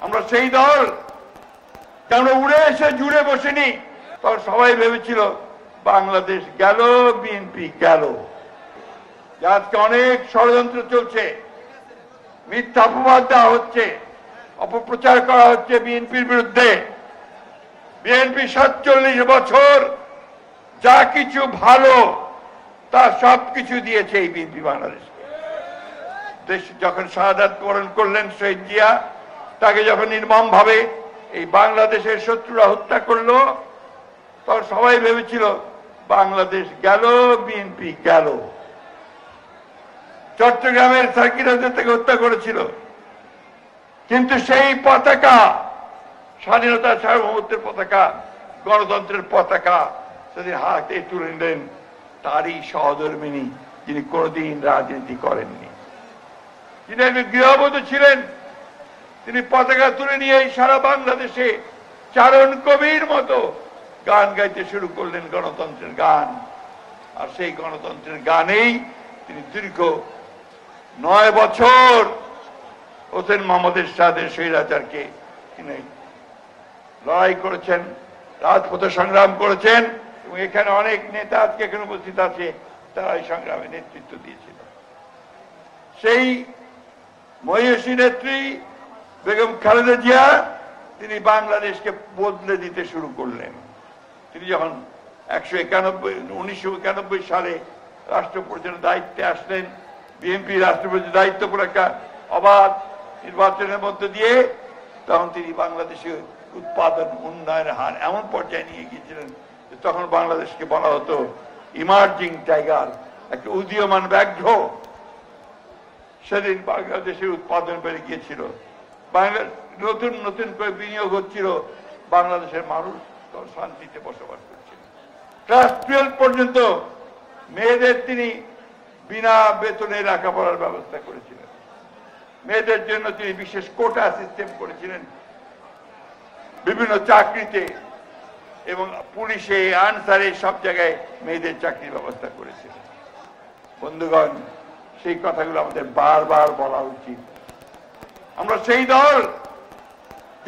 আমরা সেই দল আমরা উড়ে এসে জুড়ে বসিনি। তখন সবাই ভেবেছিল বাংলাদেশ গেল, বিএনপি গেল। আজকে অনেক ষড়যন্ত্র চলছে, মিথ্যা অপবাদ দেওয়া হচ্ছে, অপপ্রচার করা হচ্ছে বিএনপির বিরুদ্ধে। বিএনপি 47 বছর যা কিছু ভালো তা সবকিছু দিয়েছে এই বিএনপি বাংলাদেশকে। দেশ যখন শাহাদাত বরণ করলেন শহীদ জিয়া, তাকে যখন নির্মম ভাবে এই বাংলাদেশের শত্রুরা হত্যা করলো, তখন সবাই ভেবেছিল বাংলাদেশ গেল, বিএনপি গেল। চট্টগ্রামের সার্কিট হাউসে থেকে হত্যা করেছিল, কিন্তু সেই পতাকা, স্বাধীনতা সার্বভৌমত্বের পতাকা, গণতন্ত্রের পতাকা সেদিন হাতে তুলে নিলেন তারই সহধর্মিনী, যিনি কোনদিন রাজনীতি করেননি, যিনি একজন গৃহবধূ ছিলেন। তিনি পতাকা তুলে নিয়ে সারা বাংলাদেশে চারণ কবির মতো গান গাইতে শুরু করলেন, গণতন্ত্রের গান। আর সেই গণতন্ত্রের গানেই তিনি দীর্ঘ 9 বছর হোসেন মোহাম্মদ এরশাদের স্বৈরাচারকে তিনি লড়াই করেছেন, রাজপথে সংগ্রাম করেছেন। এবং এখানে অনেক নেতা আজকে এখানে উপস্থিত আছে, তারা এই সংগ্রামে নেতৃত্ব দিয়েছিল। সেই মহিষী নেত্রী বেগম খালেদা জিয়া তিনি বাংলাদেশকে বদলে দিতে শুরু করলেন। তিনি যখন 1991 সালে রাষ্ট্র পরিচালনার দায়িত্বে আসলেন, বিএনপি রাষ্ট্রপতির দায়িত্ব করে একটা অবাধ নির্বাচনের মধ্য দিয়ে, তখন তিনি বাংলাদেশের উৎপাদন উন্নয়নের হার এমন পর্যায়ে নিয়ে গিয়েছিলেন যে তখন বাংলাদেশকে বলা হতো ইমার্জিং টাইগার, একটা উদীয়মান ব্যাঘ্র। সেদিন বাংলাদেশের উৎপাদন বেড়ে গিয়েছিল, নতুন নতুন করে বিনিয়োগ হচ্ছিল, বাংলাদেশের মানুষ শান্তিতে বসবাস করছিল। ক্লাস 12 পর্যন্ত মেয়েদের তিনি বিনা বেতনে লেখাপড়ার ব্যবস্থা করেছিলেন। মেয়েদের জন্য তিনি বিশেষ কোটা সিস্টেম করেছিলেন বিভিন্ন চাকরিতে, এবং পুলিশে, আনসারে সব জায়গায় মেয়েদের চাকরির ব্যবস্থা করেছিলেন। বন্ধুগণ, সেই কথাগুলো আমাদের বারবার বলা উচিত। আমরা সেই দল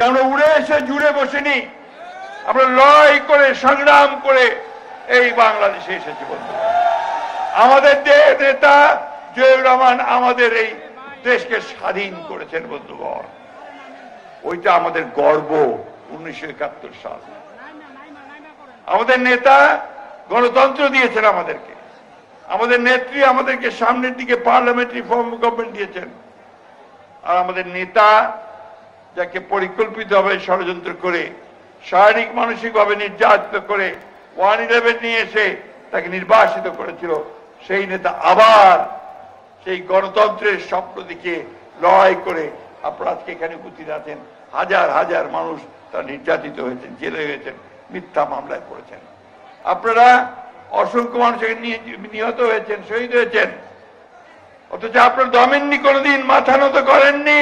আমরা উড়ে এসে জুড়ে বসিনি, আমরা লড়াই করে সংগ্রাম করে এই বাংলাদেশে এসেছি। বন্ধুগণ, আমাদের নেতা জিয়াউর রহমান আমাদের এই দেশকে স্বাধীন করেছেন। বন্ধুগণ, ওইটা আমাদের গর্ব। 1971 সাল আমাদের নেতা গণতন্ত্র দিয়েছেন আমাদেরকে, আমাদের নেত্রী আমাদেরকে সামনের দিকে পার্লামেন্টারি ফর্ম অফ গভর্নমেন্ট দিয়েছেন। আর আমাদের নেতা যাকে পরিকল্পিতভাবে ষড়যন্ত্র করে, শারীরিক মানসিকভাবে নির্যাতিত করে 111 নিয়ে এসে তাকে নির্বাসিত করেছিল, সেই নেতা আবার সেই গণতন্ত্রের স্বপ্ন দিকে লড়াই করে আপনারা আজকে এখানে উপস্থিত আছেন। হাজার হাজার মানুষ তারা নির্যাতিত হয়েছেন, জেলে হয়েছেন, মিথ্যা মামলায় পড়েছেন। আপনারা অসংখ্য মানুষ নিহত হয়েছেন, শহীদ হয়েছেন, অথচ আপনারা দমেননি, কোনোদিন মাথা নত করেননি।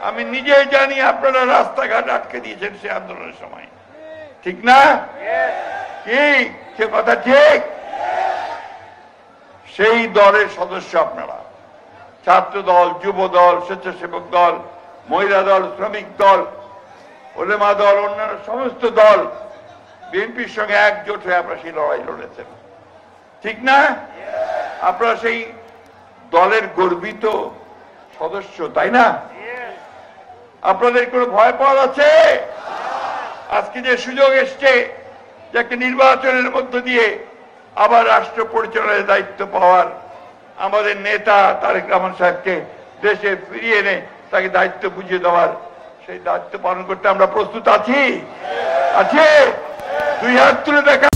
আমি নিজে জানি আপনারা রাস্তাঘাট আটকে দিয়েছেন সে আন্দোলনের সময়, ঠিক না? কি সে কথা ঠিক? সেই দলের সদস্য আপনারা, ছাত্র দল, যুব দল, স্বেচ্ছাসেবক দল, মহিলা দল, শ্রমিক দল, ওলেমা দল, অন্যান্য সমস্ত দল বিএনপির সঙ্গে একজোট হয়ে আপনারা সেই লড়াই লড়েছেন, ঠিক না? আপনারা সেই দলের গর্বিত সদস্য, তাই না? আপনাদের কোনো ভয় পাওয়ার আছে? আজকে যে সুযোগ এসছে যে একটা নির্বাচনের মধ্য দিয়ে আবার রাষ্ট্র পরিচালনার দায়িত্ব পাওয়ার, আমাদের নেতা তারেক রহমান সাহেবকে দেশে ফিরিয়ে এনে তাকে দায়িত্ব বুঝিয়ে দেওয়ার, সেই দায়িত্ব পালন করতে আমরা প্রস্তুত আছি। আছে? দুই হাত তুলে দেখা।